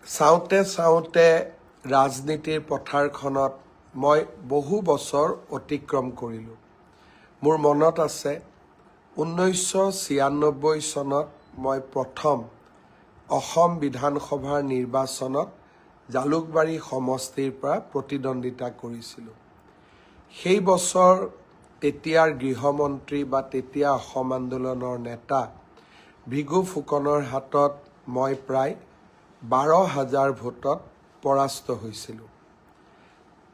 চাওঁতে চাওঁতে ৰাজনীতিৰ পথাৰখনত মই বহু বছৰ অতিক্ৰম কৰিলোঁ। মোৰ মনত আছে 1996 চনত মই প্ৰথম অসম বিধানসভাৰ নিৰ্বাচনত জালুকবাৰী সমষ্টিৰ পৰা প্ৰতিদ্বন্দ্বিতা কৰিছিলোঁ। সেই বছৰ তেতিয়াৰ গৃহমন্ত্ৰী বা তেতিয়া অসম আন্দোলনৰ নেতা ভিগু ফুকনৰ হাতত মই প্ৰায় 12,000 ভোটত পৰাস্ত হৈছিলোঁ।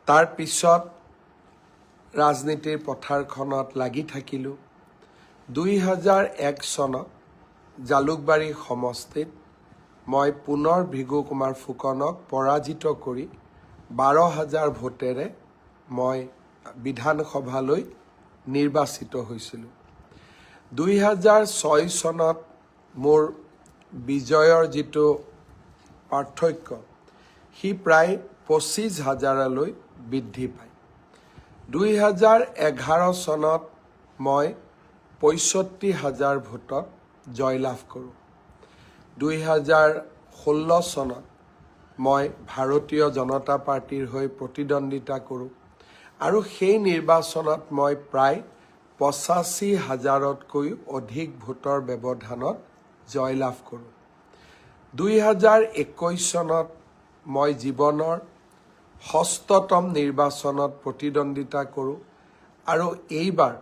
তাৰ পিছত ৰাজনীতিৰ পথাৰখনত লাগি থাকিলোঁ। 2001 চনত জালুকবাৰী সমষ্টিত মই পুনৰ ভিগু কুমাৰ ফুকনক পৰাজিত কৰি 12,000 ভোটেৰে মই বিধানসভালৈ নিৰ্বাচিত হৈছিলোঁ। 2006 চনত মোৰ বিজয়ৰ যিটো পাৰ্থক্য সি প্ৰায় 25,000লৈ বৃদ্ধি পায়। 2011 চনত মই 65,000 ভোটত জয়লাভ কৰোঁ। 2016 চনত মই ভাৰতীয় জনতা পাৰ্টিৰ হৈ প্ৰতিদ্বন্দ্বিতা কৰোঁ আৰু সেই নিৰ্বাচনত মই প্ৰায় 85,000তকৈও অধিক ভোটৰ ব্যৱধানত জয়লাভ কৰোঁ। 2021 চনত মই জীৱনৰ 6ম নিৰ্বাচনত প্ৰতিদ্বন্দ্বিতা কৰোঁ আৰু এইবাৰ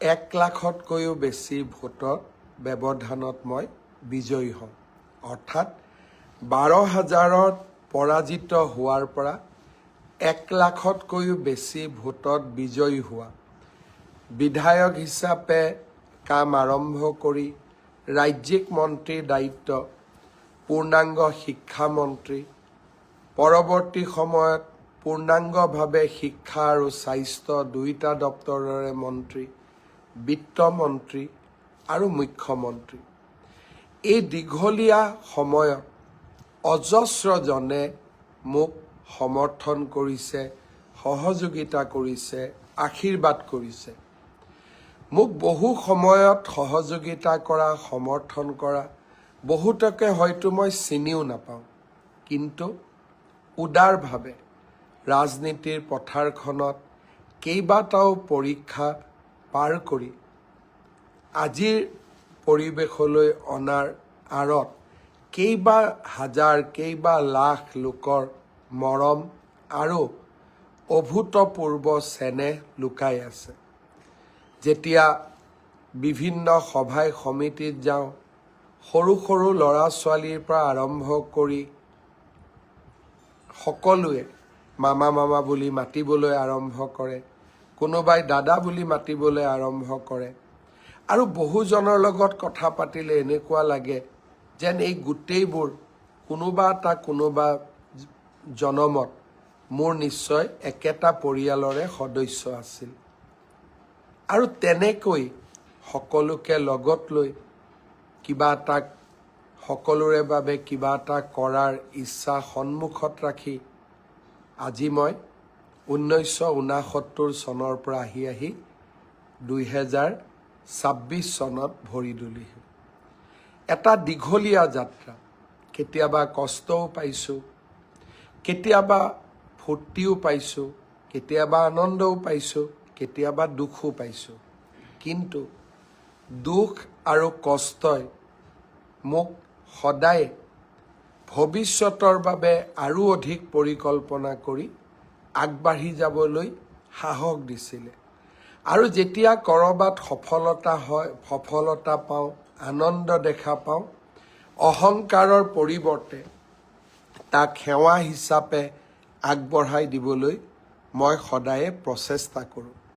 1 লাখতকৈও বেছি ভোটৰ ব্যৱধানত মই বিজয়ী হওঁ। অৰ্থাৎ 12,000ত পৰাজিত হোৱাৰ পৰা 1 লাখতকৈও বেছি ভোটত বিজয়ী হোৱা, বিধায়ক হিচাপে কাম আৰম্ভ কৰি ৰাজ্যিক মন্ত্ৰীৰ দায়িত্ব, পূৰ্ণাংগ শিক্ষামন্ত্ৰী, পৰৱৰ্তী সময়ত পূৰ্ণাংগভাৱে শিক্ষা আৰু স্বাস্থ্য দুয়োটা দপ্তৰৰে মন্ত্ৰী, বিত্তমন্ত্ৰী আৰু মুখ্যমন্ত্ৰী। এই দীঘলীয়া সময়ত অজস্ৰজনে মোক সমৰ্থন কৰিছে, সহযোগিতা কৰিছে, আশীৰ্বাদ কৰিছে। মোক বহু সময়ত সহযোগিতা কৰা, সমৰ্থন কৰা বহুতকে হয়তো মই চিনিও নাপাওঁ, কিন্তু উদাৰভাৱে ৰাজনীতিৰ পথাৰখনত কেইবাটাও পৰীক্ষা পাৰ কৰি আজিৰ পৰিৱেশলৈ অনাৰ আঁৰত কেইবা হাজাৰ, কেইবা লাখ লোকৰ মৰম আৰু অভূতপূৰ্ব চেনেহ লুকাই আছে। যেতিয়া বিভিন্ন সভাই সমিতিত যাওঁ, সৰু সৰু ল'ৰা ছোৱালীৰ পৰা আৰম্ভ কৰি সকলোৱে মামা মামা বুলি মাতিবলৈ আৰম্ভ কৰে, কোনোবাই দাদা বুলি মাতিবলৈ আৰম্ভ কৰে আৰু বহুজনৰ লগত কথা পাতিলে এনেকুৱা লাগে যেন এই গোটেইবোৰ কোনোবা জনমত মোৰ নিশ্চয় একেটা পৰিয়ালৰে সদস্য আছিল। আৰু তেনেকৈ সকলোকে লগত লৈ সকলোৰে বাবে কিবা এটা কৰাৰ ইচ্ছা সন্মুখত ৰাখি আজি মই 1969 চনৰ পৰা আহি 2026 চনত ভৰি দিলোহি। এটা দীঘলীয়া যাত্ৰা। কেতিয়াবা কষ্টও পাইছোঁ, কেতিয়াবা ফূৰ্তিও পাইছোঁ, কেতিয়াবা আনন্দও পাইছোঁ, কেতিয়াবা দুখো পাইছোঁ। কিন্তু দুখ আৰু কষ্টই মোক সদায় ভৱিষ্যতৰ বাবে আৰু অধিক পৰিকল্পনা কৰি আগবাঢ়ি যাবলৈ সাহস দিছিলে। আৰু যেতিয়া ক'ৰবাত সফলতা পাওঁ, আনন্দ দেখা পাওঁ, অহংকাৰৰ পৰিৱৰ্তে তাক সেৱা হিচাপে আগবঢ়াই দিবলৈ মই সদায়ে প্ৰচেষ্টা কৰোঁ।